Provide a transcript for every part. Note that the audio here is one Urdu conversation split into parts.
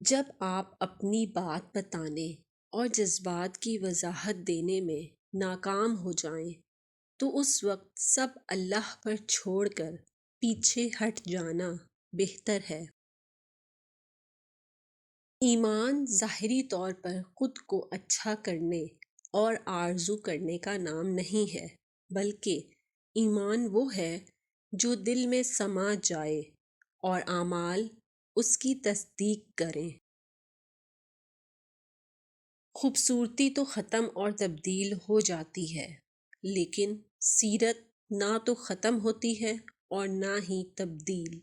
جب آپ اپنی بات بتانے اور جذبات کی وضاحت دینے میں ناکام ہو جائیں تو اس وقت سب اللہ پر چھوڑ کر پیچھے ہٹ جانا بہتر ہے۔ ایمان ظاہری طور پر خود کو اچھا کرنے اور آرزو کرنے کا نام نہیں ہے، بلکہ ایمان وہ ہے جو دل میں سما جائے اور اعمال اس کی تصدیق کریں۔ خوبصورتی تو ختم اور تبدیل ہو جاتی ہے، لیکن سیرت نہ تو ختم ہوتی ہے اور نہ ہی تبدیل۔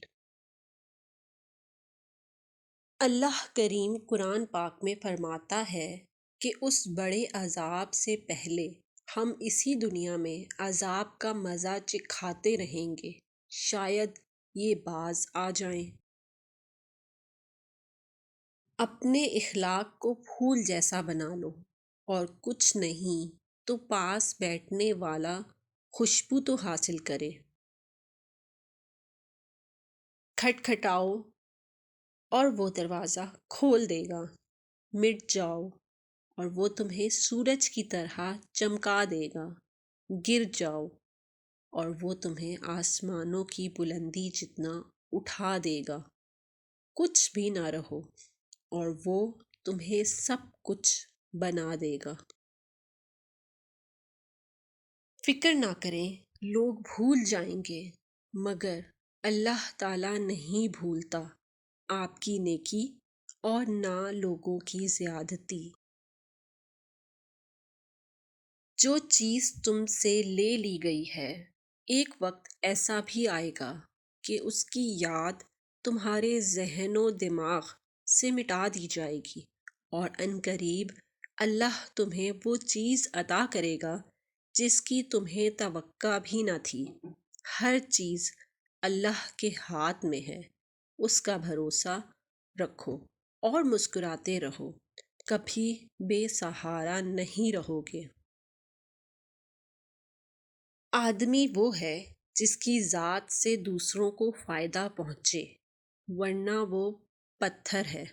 اللہ کریم قرآن پاک میں فرماتا ہے کہ اس بڑے عذاب سے پہلے ہم اسی دنیا میں عذاب کا مزہ چکھاتے رہیں گے، شاید یہ باز آ جائیں۔ اپنے اخلاق کو پھول جیسا بنا لو، اور کچھ نہیں تو پاس بیٹھنے والا خوشبو تو حاصل کرے۔ کھٹکھٹاؤ اور وہ دروازہ کھول دے گا، مٹ جاؤ اور وہ تمہیں سورج کی طرح چمکا دے گا، گر جاؤ اور وہ تمہیں آسمانوں کی بلندی جتنا اٹھا دے گا، کچھ بھی نہ رہو اور وہ تمہیں سب کچھ بنا دے گا۔ فکر نہ کریں، لوگ بھول جائیں گے، مگر اللہ تعالیٰ نہیں بھولتا آپ کی نیکی اور نہ لوگوں کی زیادتی۔ جو چیز تم سے لے لی گئی ہے، ایک وقت ایسا بھی آئے گا کہ اس کی یاد تمہارے ذہن و دماغ سے مٹا دی جائے گی، اور عنقریب اللہ تمہیں وہ چیز عطا کرے گا جس کی تمہیں توقع بھی نہ تھی۔ ہر چیز اللہ کے ہاتھ میں ہے، اس کا بھروسہ رکھو اور مسکراتے رہو، کبھی بے سہارا نہیں رہو گے۔ آدمی وہ ہے جس کی ذات سے دوسروں کو فائدہ پہنچے، ورنہ وہ پتھر ہے۔